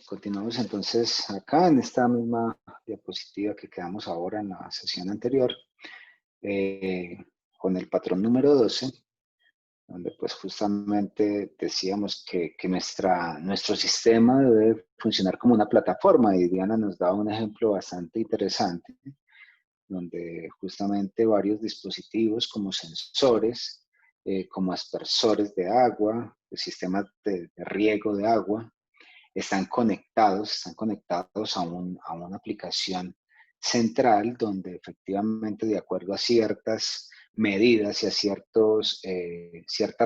Continuamos entonces acá en esta misma diapositiva que quedamos ahora en la sesión anterior, eh, con el patrón número 12, donde pues justamente decíamos que nuestro sistema debe funcionar como una plataforma, y Diana nos daba un ejemplo bastante interesante, donde justamente varios dispositivos como sensores, como aspersores de agua, sistemas de riego de agua, están conectados a una aplicación central donde efectivamente, de acuerdo a ciertas medidas y a ciertas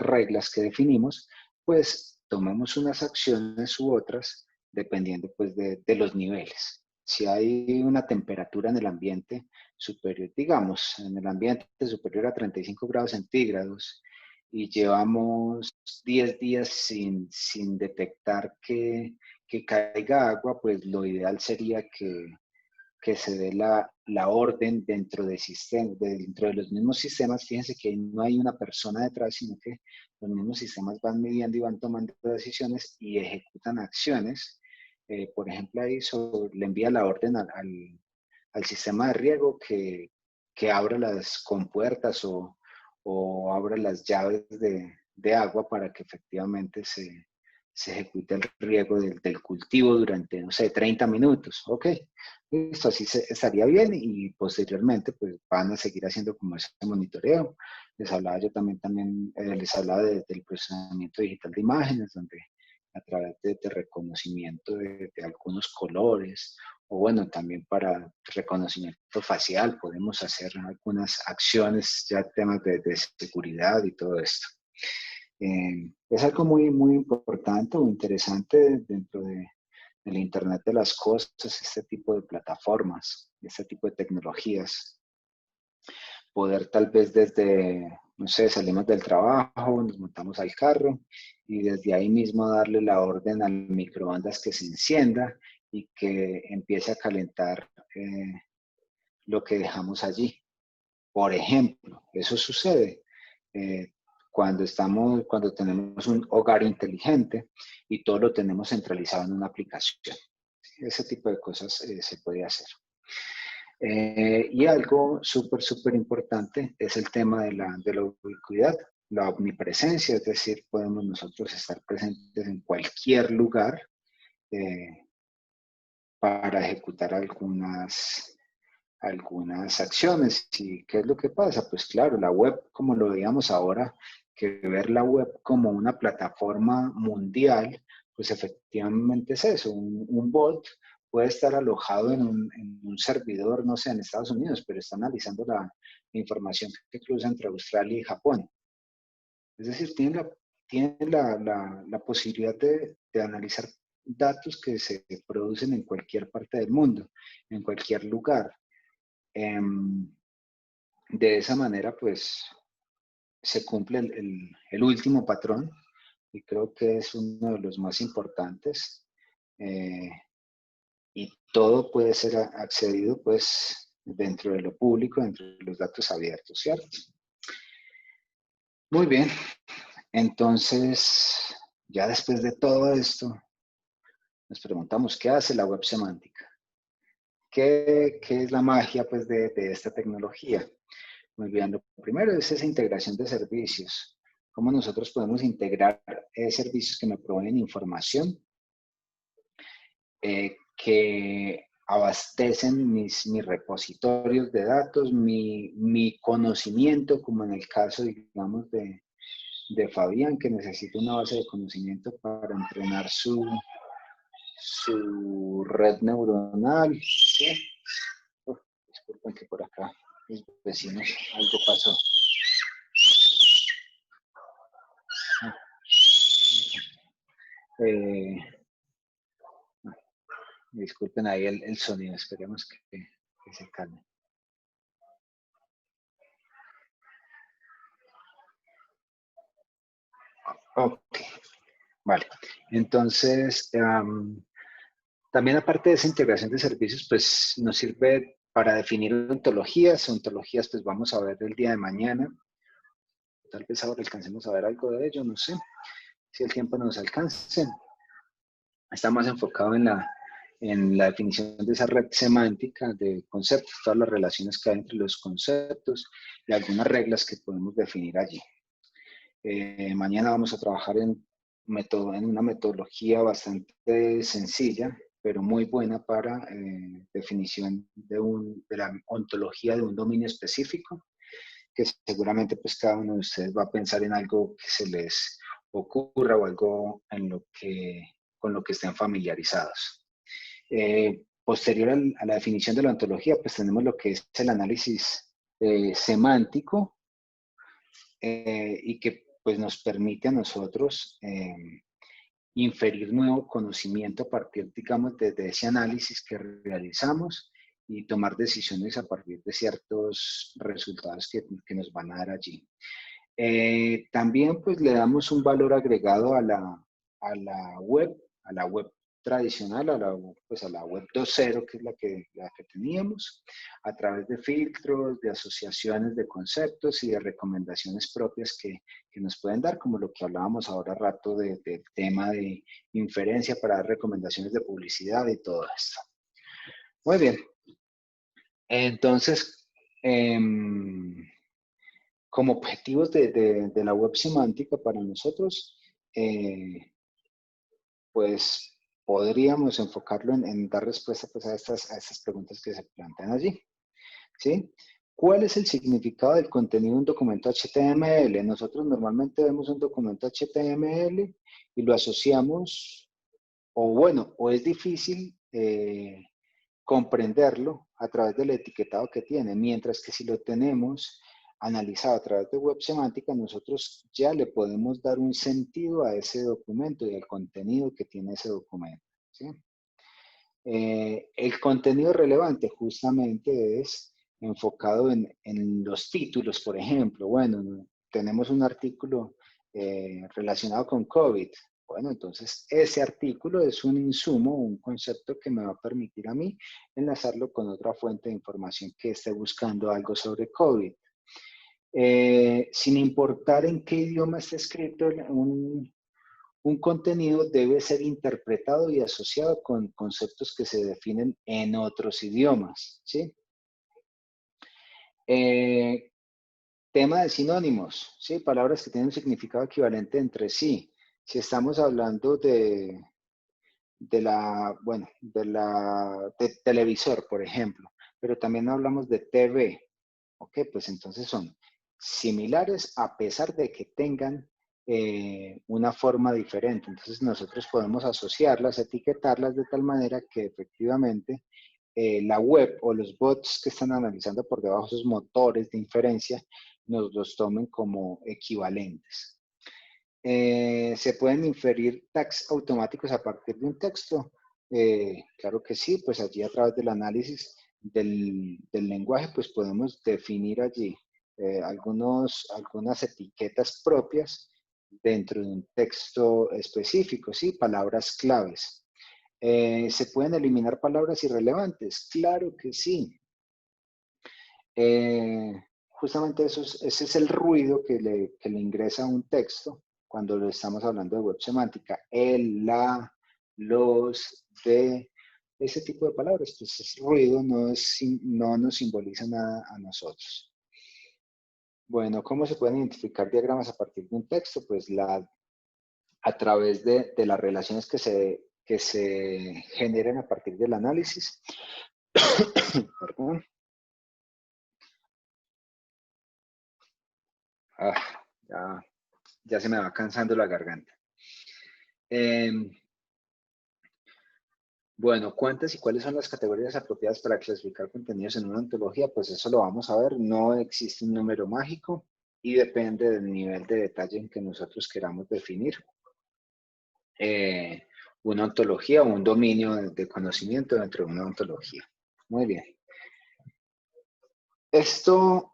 reglas que definimos, pues tomamos unas acciones u otras dependiendo pues de los niveles. Si hay una temperatura en el ambiente superior, digamos, en el ambiente superior a 35 grados centígrados, y llevamos 10 días sin detectar que caiga agua, pues lo ideal sería que se dé la orden dentro de los mismos sistemas. Fíjense que no hay una persona detrás, sino que los mismos sistemas van midiendo y van tomando decisiones y ejecutan acciones. Por ejemplo, ahí le envía la orden al sistema de riego que abra las compuertas o abra las llaves de agua para que efectivamente se ejecute el riego del cultivo durante, no sé, 30 minutos. Ok, esto así estaría bien, y posteriormente pues van a seguir haciendo como ese monitoreo. Les hablaba yo les hablaba del procesamiento digital de imágenes, donde a través de reconocimiento de algunos colores, o bueno, también para reconocimiento facial podemos hacer algunas acciones, ya temas de seguridad y todo esto. Es algo muy importante o interesante dentro del Internet de las cosas, este tipo de plataformas, este tipo de tecnologías. Poder tal vez desde, no sé, salimos del trabajo, nos montamos al carro y desde ahí mismo darle la orden al microondas que se encienda y que empiece a calentar lo que dejamos allí. Por ejemplo, eso sucede eh, cuando tenemos un hogar inteligente y todo lo tenemos centralizado en una aplicación. Ese tipo de cosas se puede hacer. Y algo súper importante es el tema de la ubicuidad, la omnipresencia, es decir, podemos nosotros estar presentes en cualquier lugar eh, para ejecutar algunas acciones. ¿Y qué es lo que pasa? Pues claro, la web, como lo veíamos ahora, que ver la web como una plataforma mundial, pues efectivamente es eso. Un bot puede estar alojado en un servidor, no sé, en Estados Unidos, pero está analizando la información que cruza entre Australia y Japón. Es decir, tiene la posibilidad de analizar datos que se producen en cualquier parte del mundo, en cualquier lugar. De esa manera, pues, se cumple el último patrón, y creo que es uno de los más importantes, eh, y todo puede ser accedido, pues, dentro de lo público, dentro de los datos abiertos, ¿cierto? Muy bien, entonces, ya después de todo esto, nos preguntamos, ¿qué hace la web semántica? ¿Qué es la magia, pues, de esta tecnología? Muy bien, lo primero es esa integración de servicios. ¿Cómo nosotros podemos integrar servicios que me proveen información, que abastecen mis repositorios de datos, mi conocimiento, como en el caso, digamos, de Fabián, que necesita una base de conocimiento para entrenar su red neuronal? ¿Sí? Disculpen que por acá mis vecinos algo pasó. Eh, Disculpen ahí el sonido, esperemos que se calme. Ok, vale. Entonces, también aparte de esa integración de servicios, pues nos sirve para definir ontologías. Ontologías, pues vamos a ver el día de mañana. Tal vez ahora alcancemos a ver algo de ello, no sé si el tiempo nos alcance. está más enfocado en la definición de esa red semántica de conceptos, todas las relaciones que hay entre los conceptos y algunas reglas que podemos definir allí. Mañana vamos a trabajar en una metodología bastante sencilla, pero muy buena para definición de la ontología de un dominio específico, que seguramente pues cada uno de ustedes va a pensar en algo que se les ocurra o algo con lo que estén familiarizados. Posterior a la definición de la ontología, pues tenemos lo que es el análisis semántico y que pues nos permite a nosotros inferir nuevo conocimiento a partir, digamos, de ese análisis que realizamos y tomar decisiones a partir de ciertos resultados que nos van a dar allí. También pues le damos un valor agregado a la web tradicional, a la web 2.0, que es la que teníamos, a través de filtros, de asociaciones de conceptos y de recomendaciones propias que nos pueden dar, como lo que hablábamos ahora rato del tema de inferencia para dar recomendaciones de publicidad y todo esto. Muy bien. Entonces, como objetivos de la web semántica para nosotros, pues podríamos enfocarlo en dar respuesta pues, a estas preguntas que se plantean allí. ¿Sí? ¿Cuál es el significado del contenido de un documento HTML? Nosotros normalmente vemos un documento HTML y lo asociamos, o es difícil comprenderlo a través del etiquetado que tiene, mientras que si lo tenemos analizado a través de web semántica, nosotros ya le podemos dar un sentido a ese documento y al contenido que tiene ese documento. ¿Sí? El contenido relevante justamente es enfocado en los títulos, por ejemplo. Bueno, tenemos un artículo relacionado con COVID. Bueno, entonces ese artículo es un insumo, un concepto que me va a permitir a mí enlazarlo con otra fuente de información que esté buscando algo sobre COVID. Sin importar en qué idioma esté escrito un contenido debe ser interpretado y asociado con conceptos que se definen en otros idiomas, ¿sí? Tema de sinónimos, ¿sí? Palabras que tienen un significado equivalente entre sí. Si estamos hablando de televisor, por ejemplo, pero también hablamos de TV, ¿ok? Pues entonces son similares a pesar de que tengan una forma diferente. Entonces nosotros podemos asociarlas, etiquetarlas de tal manera que efectivamente la web o los bots que están analizando por debajo esos motores de inferencia nos los tomen como equivalentes. ¿Se pueden inferir tags automáticos a partir de un texto? Claro que sí, pues allí a través del análisis del lenguaje, pues podemos definir allí algunas etiquetas propias dentro de un texto específico, ¿sí? Palabras claves. ¿Se pueden eliminar palabras irrelevantes? Claro que sí. Justamente ese es el ruido que le ingresa a un texto cuando lo estamos hablando de web semántica. El, la, los, de, ese tipo de palabras. Pues ese ruido no nos simboliza nada a nosotros. Bueno, ¿cómo se pueden identificar diagramas a partir de un texto? Pues a través de las relaciones que se generan a partir del análisis. Perdón. Ya se me va cansando la garganta. Bueno, ¿cuántas y cuáles son las categorías apropiadas para clasificar contenidos en una ontología? Pues eso lo vamos a ver. No existe un número mágico y depende del nivel de detalle en que nosotros queramos definir una ontología o un dominio de conocimiento dentro de una ontología. Muy bien. Esto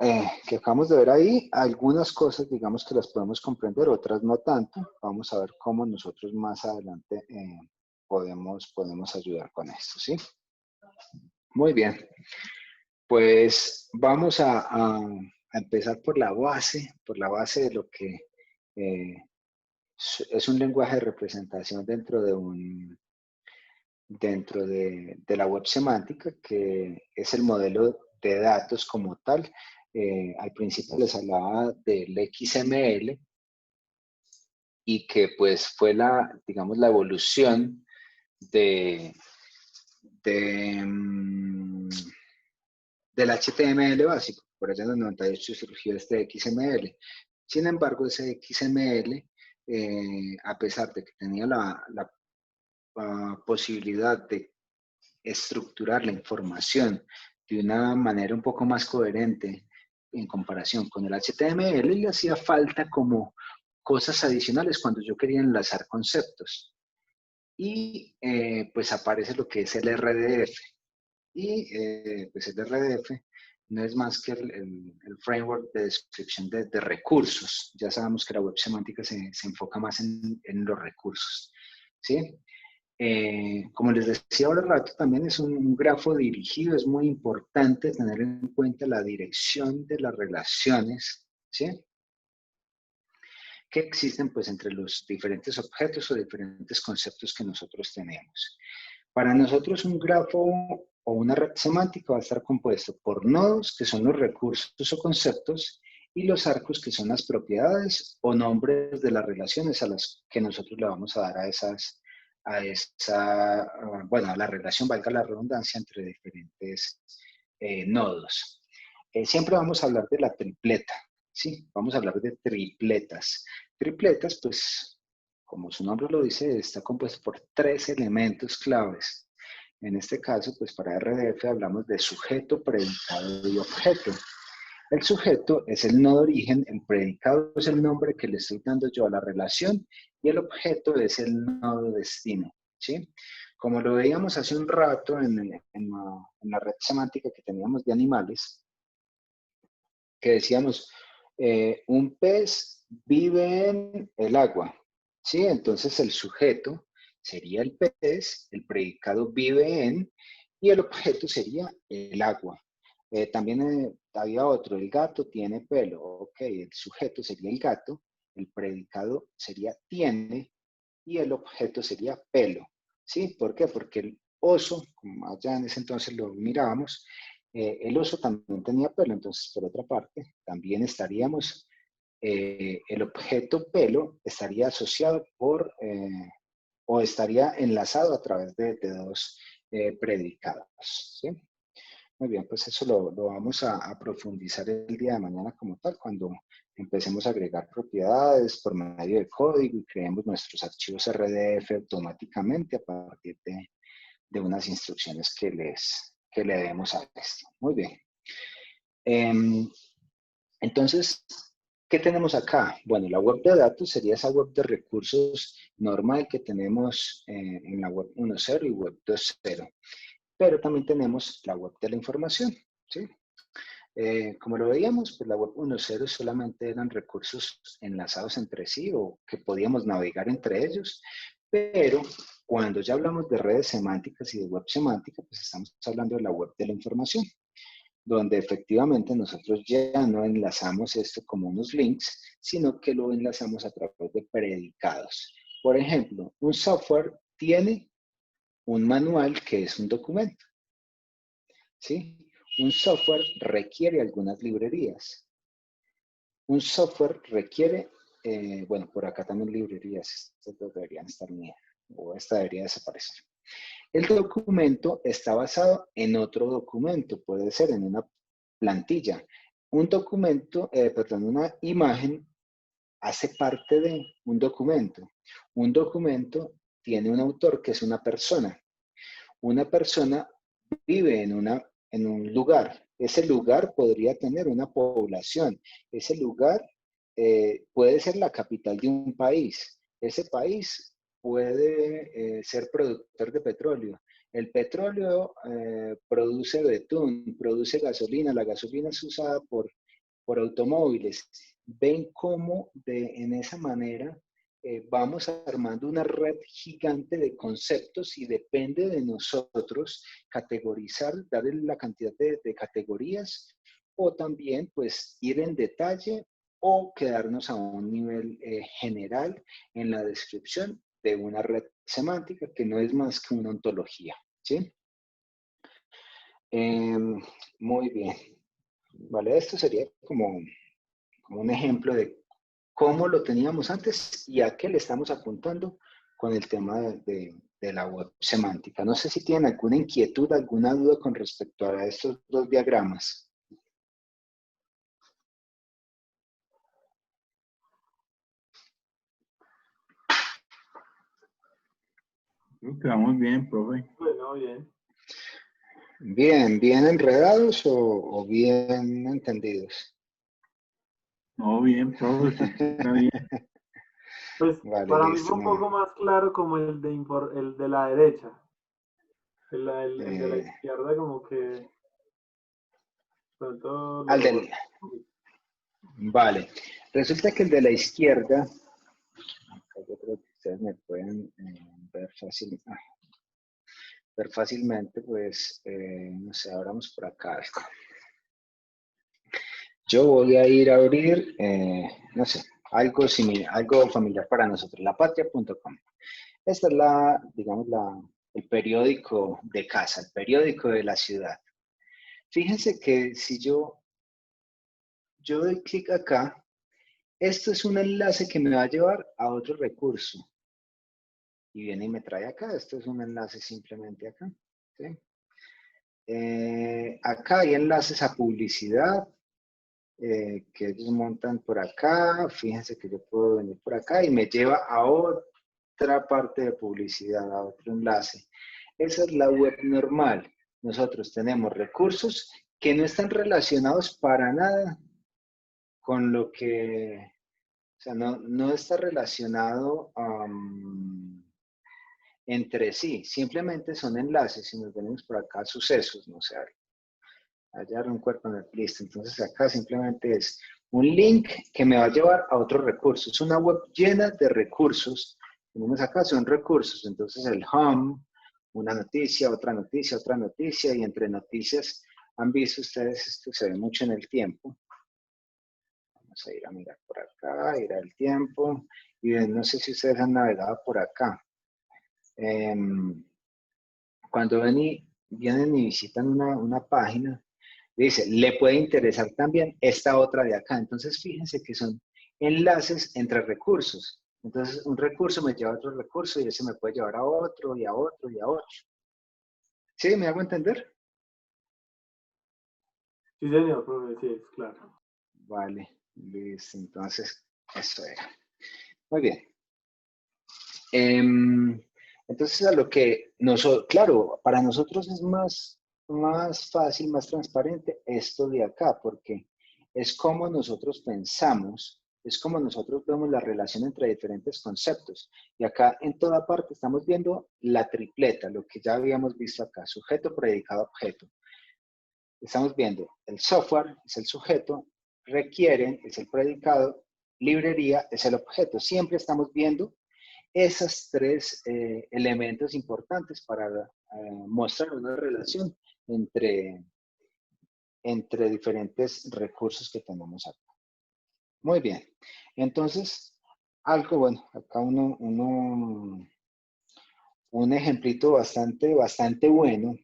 que acabamos de ver ahí, algunas cosas digamos que las podemos comprender, otras no tanto. Vamos a ver cómo nosotros más adelante podemos ayudar con esto, ¿sí? Muy bien. Pues vamos a empezar por la base de lo que es un lenguaje de representación dentro de un dentro de la web semántica, que es el modelo de datos como tal. Al principio les hablaba del XML y que pues fue digamos, la evolución de, de, mm, del HTML básico. Por allá en el 98 surgió este XML. Sin embargo, ese XML, a pesar de que tenía la posibilidad de estructurar la información de una manera un poco más coherente en comparación con el HTML, le hacía falta como cosas adicionales cuando yo quería enlazar conceptos. Y pues aparece lo que es el RDF. Y pues el RDF no es más que el framework de descripción de recursos. Ya sabemos que la web semántica se enfoca más en los recursos. ¿Sí? Como les decía ahora rato, también es un grafo dirigido, es muy importante tener en cuenta la dirección de las relaciones, ¿sí? Que existen pues entre los diferentes objetos o diferentes conceptos que nosotros tenemos. Para nosotros un grafo o una red semántica va a estar compuesto por nodos, que son los recursos o conceptos, y los arcos, que son las propiedades o nombres de las relaciones a las que nosotros le vamos a dar bueno, a la relación, valga la redundancia, entre diferentes nodos. Siempre vamos a hablar de la tripleta, ¿sí? Vamos a hablar de tripletas. Tripletas, pues, como su nombre lo dice, está compuesto por 3 elementos claves. En este caso, pues para RDF hablamos de sujeto, predicado y objeto. El sujeto es el nodo origen, el predicado es el nombre que le estoy dando yo a la relación y el objeto es el nodo destino, ¿sí? Como lo veíamos hace un rato en la red semántica que teníamos de animales, que decíamos, un pez vive en el agua, ¿sí? Entonces el sujeto sería el pez, el predicado vive en, y el objeto sería el agua. También había otro, el gato tiene pelo, ok, el sujeto sería el gato, el predicado sería tiene, y el objeto sería pelo, ¿sí? ¿Por qué? Porque el oso, como allá en ese entonces lo mirábamos, el oso también tenía pelo, entonces por otra parte también estaríamos, el objeto pelo estaría asociado o estaría enlazado a través de dos predicados, ¿sí? Muy bien, pues eso lo vamos a profundizar el día de mañana como tal, cuando empecemos a agregar propiedades por medio de código y creemos nuestros archivos RDF automáticamente a partir de unas instrucciones que le demos a esto. Muy bien. Entonces, ¿qué tenemos acá? Bueno, la web de datos sería esa web de recursos normal que tenemos en la web 1.0 y web 2.0. Pero también tenemos la web de la información, ¿sí? Como lo veíamos, pues la web 1.0 solamente eran recursos enlazados entre sí o que podíamos navegar entre ellos, pero cuando ya hablamos de redes semánticas y de web semántica, pues estamos hablando de la web de la información, donde efectivamente nosotros ya no enlazamos esto como unos links, sino que lo enlazamos a través de predicados. Por ejemplo, un software tiene un manual que es un documento, ¿sí? Un software requiere algunas librerías. Un software requiere, bueno, por acá también librerías, estas deberían estar mías, o esta debería desaparecer. El documento está basado en otro documento, puede ser en una plantilla. Un documento, perdón, una imagen hace parte de un documento. Un documento tiene un autor que es una persona. Una persona vive en un lugar. Ese lugar podría tener una población. Ese lugar puede ser la capital de un país. Ese país puede ser productor de petróleo. El petróleo produce betún, produce gasolina. La gasolina es usada por automóviles. Ven cómo en esa manera vamos armando una red gigante de conceptos y depende de nosotros categorizar, darle la cantidad de categorías o también pues ir en detalle o quedarnos a un nivel general en la descripción de una red semántica que no es más que una ontología, ¿sí? Muy bien. Vale, esto sería como un ejemplo de cómo lo teníamos antes y a qué le estamos apuntando con el tema de la web semántica. No sé si tienen alguna inquietud, alguna duda con respecto a estos dos diagramas. Creo que vamos bien, profe. Bueno, bien. Bien, ¿bien enredados o bien entendidos? No, bien, profe, usted está bien. Pues Vale, para mí listo. fue un No. poco más claro como el de la derecha. El de la Eh, izquierda como que pronto lo al revuelvo. del, vale. Resulta que el de la izquierda, yo creo que ustedes me pueden ver fácilmente, pues, no sé, abramos por acá algo. Yo voy a ir a abrir, no sé, algo similar, algo familiar para nosotros, lapatria.com. Esta es digamos, el periódico de casa, el periódico de la ciudad. Fíjense que si yo doy clic acá, esto es un enlace que me va a llevar a otro recurso. Y viene y me trae acá. Esto es un enlace simplemente acá. ¿Sí? Acá hay enlaces a publicidad que ellos montan por acá. Fíjense que yo puedo venir por acá y me lleva a otra parte de publicidad, a otro enlace. Esa es la web normal. Nosotros tenemos recursos que no están relacionados para nada con lo que, o sea, no está relacionado entre sí, simplemente son enlaces. Si nos venimos por acá, sucesos, no sé, hallar un cuerpo en el listo. Entonces acá simplemente es un link que me va a llevar a otros recursos. Es una web llena de recursos. Tenemos acá, son recursos. Entonces el home, una noticia, otra noticia, otra noticia, y entre noticias han visto ustedes, esto se ve mucho en el tiempo. Vamos a ir a mirar por acá, ir al tiempo, y no sé si ustedes han navegado por acá. Cuando vienen y visitan una página, dice, le puede interesar también esta otra de acá. Entonces, fíjense que son enlaces entre recursos. Entonces, un recurso me lleva a otro recurso y ese me puede llevar a otro y a otro y a otro. ¿Sí? ¿Me hago entender? Sí, señor, profe, sí, es claro. Vale, listo. Entonces, eso era. Muy bien. Entonces, a lo que nosotros, claro, para nosotros es más fácil, más transparente esto de acá, porque es como nosotros pensamos, es como nosotros vemos la relación entre diferentes conceptos. Y acá en toda parte estamos viendo la tripleta, lo que ya habíamos visto acá, sujeto, predicado, objeto. Estamos viendo el software, es el sujeto, requieren, es el predicado, librería, es el objeto. Siempre estamos viendo esos tres elementos importantes para mostrar una relación entre diferentes recursos que tenemos acá. Muy bien. Entonces, algo bueno, acá un ejemplito bastante bueno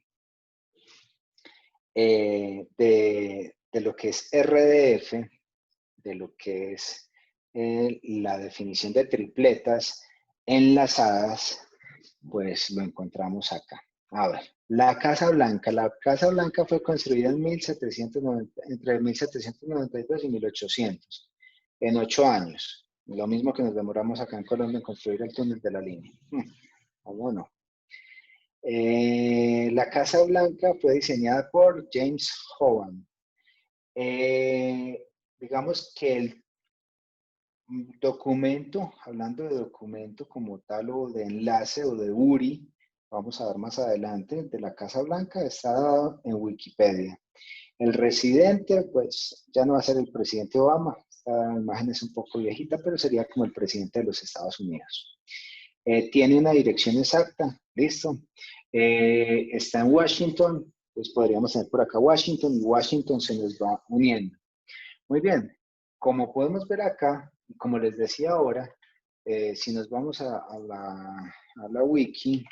de lo que es RDF, de lo que es la definición de tripletas enlazadas, pues lo encontramos acá. A ver, la Casa Blanca fue construida en 1790, entre 1792 y 1800, en 8 años. Lo mismo que nos demoramos acá en Colombia en construir el túnel de la línea. ¿Cómo no? La Casa Blanca fue diseñada por James Hovan. Digamos que el documento, hablando de documento como tal o de enlace o de URI, vamos a ver más adelante, de la Casa Blanca, está dado en Wikipedia. El residente, pues ya no va a ser el presidente Obama, esta imagen es un poco viejita, pero sería como el presidente de los Estados Unidos. Tiene una dirección exacta, listo. Está en Washington, pues podríamos tener por acá Washington, y Washington se nos va uniendo. Muy bien, como podemos ver acá, y como les decía ahora, si nos vamos a la wiki,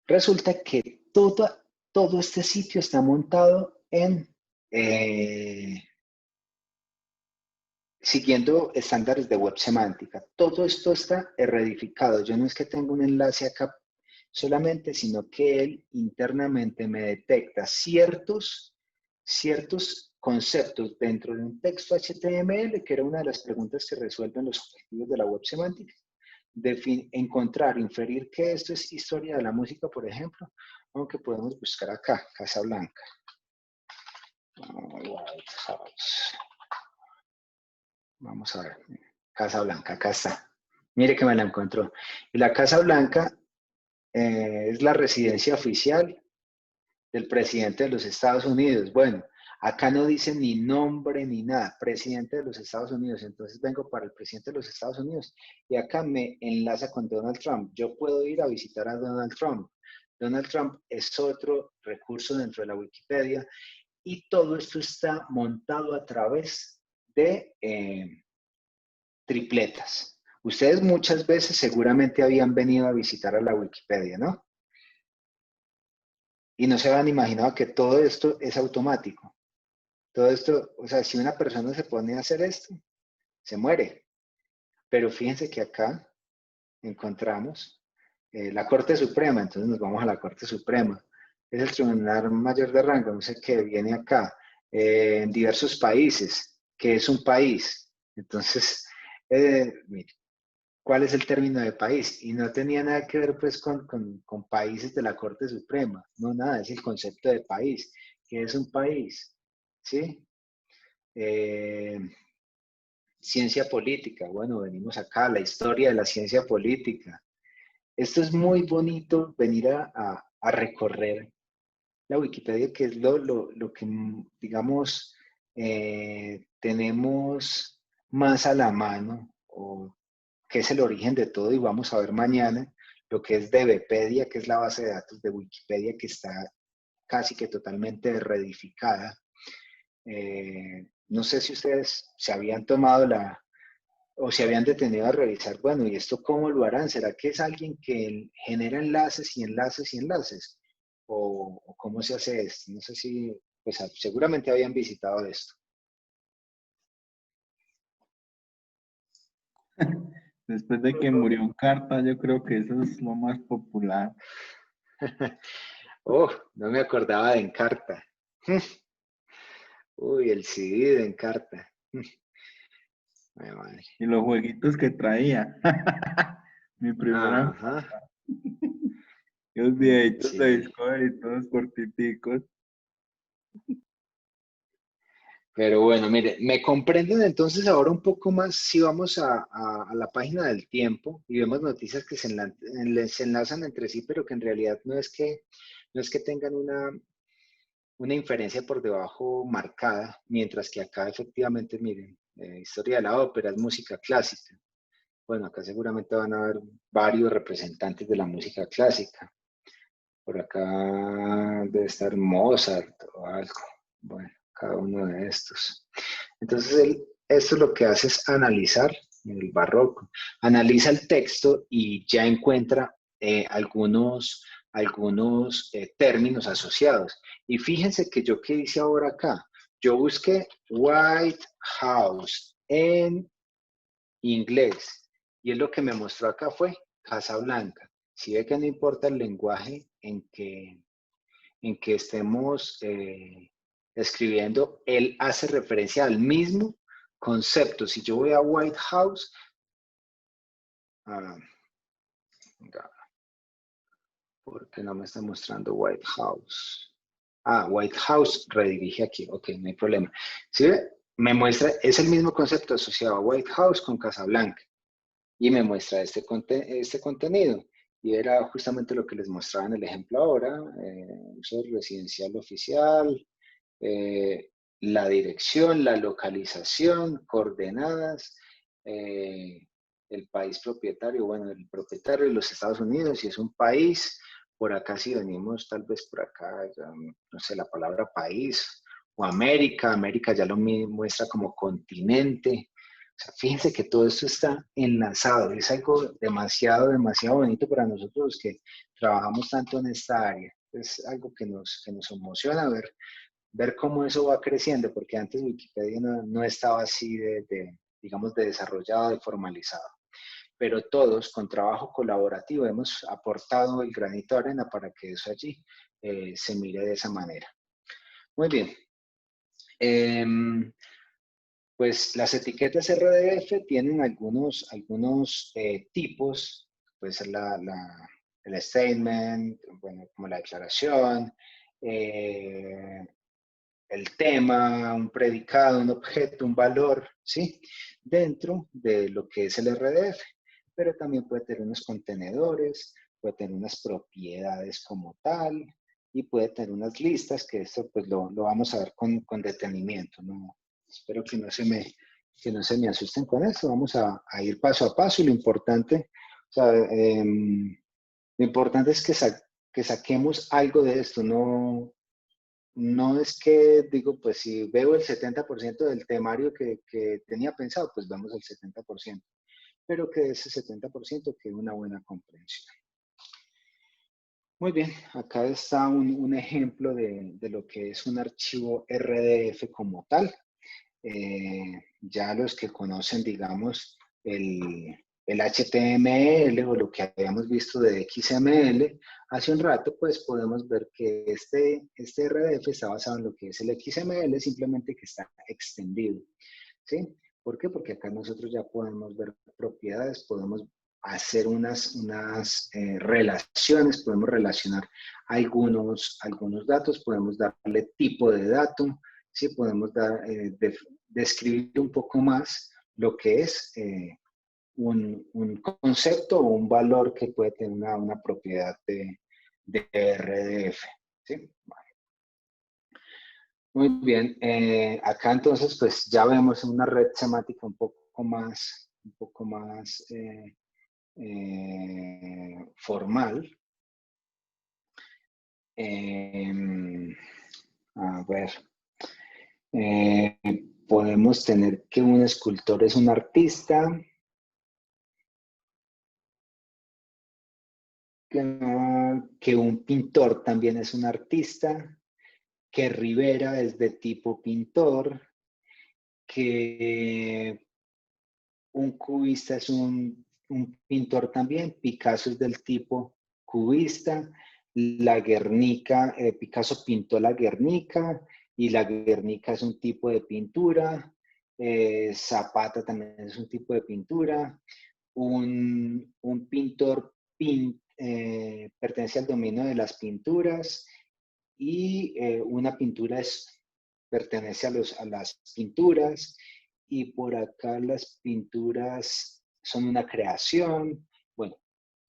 resulta que todo este sitio está montado en siguiendo estándares de web semántica. Todo esto está reedificado. Yo no es que tenga un enlace acá solamente, sino que él internamente me detecta ciertos conceptos dentro de un texto HTML, que era una de las preguntas que resuelven los objetivos de la web semántica. Encontrar, inferir que esto es historia de la música, por ejemplo, aunque podemos buscar acá, Casablanca. White House. Vamos a ver, Casa Blanca, acá está. Mire que me la encontró. Y la Casa Blanca es la residencia oficial del presidente de los Estados Unidos. Bueno, acá no dice ni nombre ni nada, presidente de los Estados Unidos. Entonces vengo para el presidente de los Estados Unidos y acá me enlaza con Donald Trump. Yo puedo ir a visitar a Donald Trump. Donald Trump es otro recurso dentro de la Wikipedia y todo esto está montado a través de tripletas. Ustedes muchas veces seguramente habían venido a visitar a la Wikipedia, ¿no? Y no se habían imaginado que todo esto es automático. Todo esto, o sea, si una persona se pone a hacer esto, se muere. Pero fíjense que acá encontramos la Corte Suprema, entonces nos vamos a la Corte Suprema. Es el Tribunal Mayor de Rango, no sé qué, viene acá. En diversos países, que es un país. Entonces, mire, ¿cuál es el término de país? Y no tenía nada que ver pues con países de la Corte Suprema, no nada, es el concepto de país, que es un país, ¿sí? Ciencia política, bueno, venimos acá, la historia de la ciencia política. Esto es muy bonito, venir a recorrer la Wikipedia, que es lo que, digamos, tenemos más a la mano, o que es el origen de todo, y vamos a ver mañana lo que es DBpedia, que es la base de datos de Wikipedia, que está casi que totalmente reedificada. No sé si ustedes se habían tomado o se habían detenido a revisar, bueno, ¿y esto cómo lo harán? ¿Será que es alguien que genera enlaces y enlaces y enlaces? ¿O cómo se hace esto? No sé si, pues seguramente habían visitado esto. Después de que murió Encarta, yo creo que eso es lo más popular. Oh, no me acordaba de Encarta. Uy, el CD de Encarta. Ay, madre. Y los jueguitos que traía. Mi primera Ajá. los videitos de Sí. Discovery, todos cortiticos. Pero bueno, mire, me comprenden entonces ahora un poco más si vamos a la página del tiempo y vemos noticias que se enlazan entre sí, pero que en realidad no es que tengan una inferencia por debajo marcada, mientras que acá efectivamente, miren, historia de la ópera es música clásica. Bueno, acá seguramente van a haber varios representantes de la música clásica. Por acá debe estar Mozart o algo. Bueno, cada uno de estos. Entonces, esto lo que hace es analizar el barroco. Analiza el texto y ya encuentra algunos términos asociados. Y fíjense que yo qué hice ahora acá. Yo busqué White House en inglés y es lo que me mostró acá fue Casa Blanca. Si ve que no importa el lenguaje en que estemos escribiendo, él hace referencia al mismo concepto. Si yo voy a White House, ¿por qué no me está mostrando White House? White House redirige aquí, ok, no hay problema. ¿Sí ve? Me muestra, es el mismo concepto asociado a White House con Casablanca y me muestra este contenido. Y era justamente lo que les mostraba en el ejemplo ahora, uso residencial oficial, la dirección, la localización, coordenadas, el país propietario, bueno, el propietario de los Estados Unidos, si es un país, por acá si venimos tal vez por acá, no sé, la palabra país, o América. América ya lo muestra como continente. O sea, fíjense que todo esto está enlazado. Es algo demasiado, demasiado bonito para nosotros los que trabajamos tanto en esta área. Es algo que nos emociona ver cómo eso va creciendo, porque antes Wikipedia no estaba así digamos, de desarrollado, de formalizado. Pero todos con trabajo colaborativo hemos aportado el granito de arena para que eso allí se mire de esa manera. Muy bien. Pues las etiquetas RDF tienen algunos tipos, puede ser el statement, bueno, como la declaración, el tema, un predicado, un objeto, un valor, ¿sí? Dentro de lo que es el RDF. Pero también puede tener unos contenedores, puede tener unas propiedades como tal, y puede tener unas listas, que esto pues lo vamos a ver con detenimiento, ¿no? Espero que no se me asusten con esto, vamos a ir paso a paso, y lo importante, o sea, lo importante es que saquemos algo de esto, no es que digo, pues si veo el 70% del temario que tenía pensado, pues vemos el 70%, pero que de ese 70% quede una buena comprensión. Muy bien, acá está un ejemplo de lo que es un archivo RDF como tal. Ya los que conocen, digamos, el HTML o lo que habíamos visto de XML hace un rato, pues podemos ver que este RDF está basado en lo que es el XML, simplemente que está extendido, ¿sí? ¿Por qué? Porque acá nosotros ya podemos ver propiedades, podemos hacer unas relaciones, podemos relacionar algunos datos, podemos darle tipo de dato, ¿sí? Podemos describir un poco más lo que es un concepto o un valor que puede tener una propiedad de RDF, ¿sí? Muy bien, acá entonces pues ya vemos una red semántica un poco más formal. A ver, podemos tener que un escultor es un artista, que un pintor también es un artista, que Rivera es de tipo pintor, que un cubista es un pintor también, Picasso es del tipo cubista, la Guernica, Picasso pintó la Guernica y la Guernica es un tipo de pintura, Zapata también es un tipo de pintura, un pintor pertenece al dominio de las pinturas y una pintura pertenece a las pinturas, y por acá las pinturas son una creación. Bueno,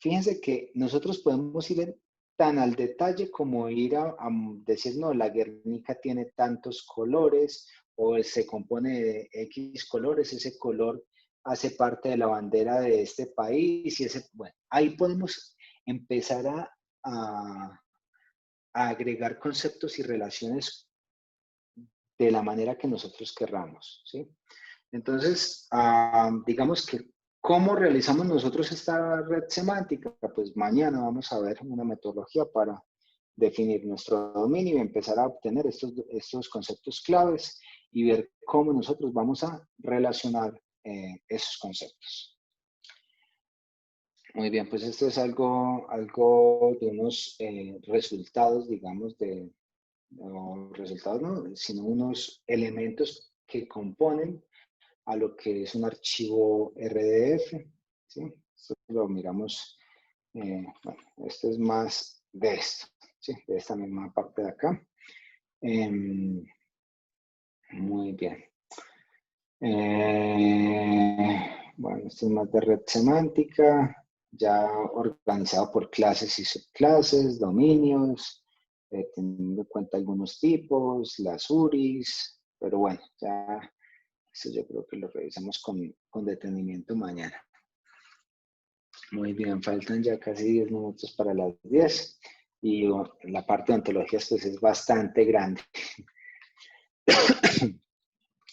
fíjense que nosotros podemos ir tan al detalle como ir a decir, no, la Guernica tiene tantos colores o se compone de X colores, ese color hace parte de la bandera de este país y bueno, ahí podemos empezar a agregar conceptos y relaciones de la manera que nosotros querramos, ¿sí? Entonces, digamos que, ¿cómo realizamos nosotros esta red semántica? Pues mañana vamos a ver una metodología para definir nuestro dominio y empezar a obtener estos conceptos claves y ver cómo nosotros vamos a relacionar esos conceptos. Muy bien, pues esto es algo de unos resultados, digamos, resultados no, sino unos elementos que componen a lo que es un archivo RDF, ¿sí? Esto lo miramos, bueno, esto es más de esto, ¿sí? De esta misma parte de acá. Muy bien. Bueno, esto es más de red semántica, ya organizado por clases y subclases, dominios, teniendo en cuenta algunos tipos, las URIs, pero bueno, ya eso yo creo que lo revisamos con detenimiento mañana. Muy bien, faltan ya casi 10 minutos para las 10 y la parte de ontologías pues es bastante grande.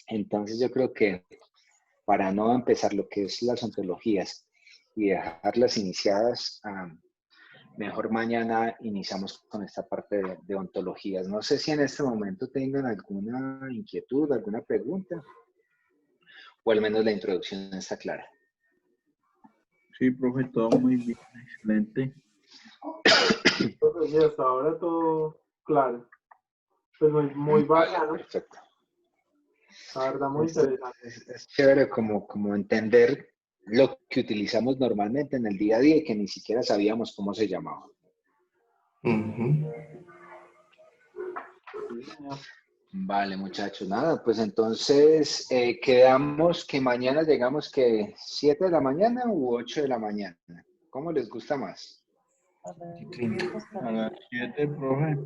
Entonces yo creo que para no empezar lo que es las ontologías y dejarlas iniciadas, mejor mañana iniciamos con esta parte de ontologías. No sé si en este momento tengan alguna inquietud, alguna pregunta, o al menos la introducción está clara. Sí, profe, todo muy bien, excelente. Entonces, sí, hasta ahora todo claro. Pues muy bacano, Perfecto. la verdad, muy Esto interesante. es chévere como entender lo que utilizamos normalmente en el día a día y que ni siquiera sabíamos cómo se llamaba. Ujú. Sí, señor. Vale, muchachos, nada, pues entonces quedamos que mañana llegamos que 7 de la mañana u 8 de la mañana. ¿Cómo les gusta más? A las 7, profe.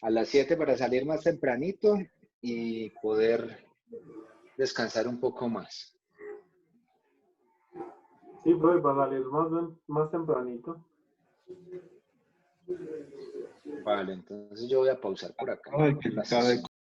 A las 7 para salir más tempranito y poder descansar un poco más. Sí, profe, para salir más tempranito. Vale, entonces yo voy a pausar por acá Profe, que la acabe sesión.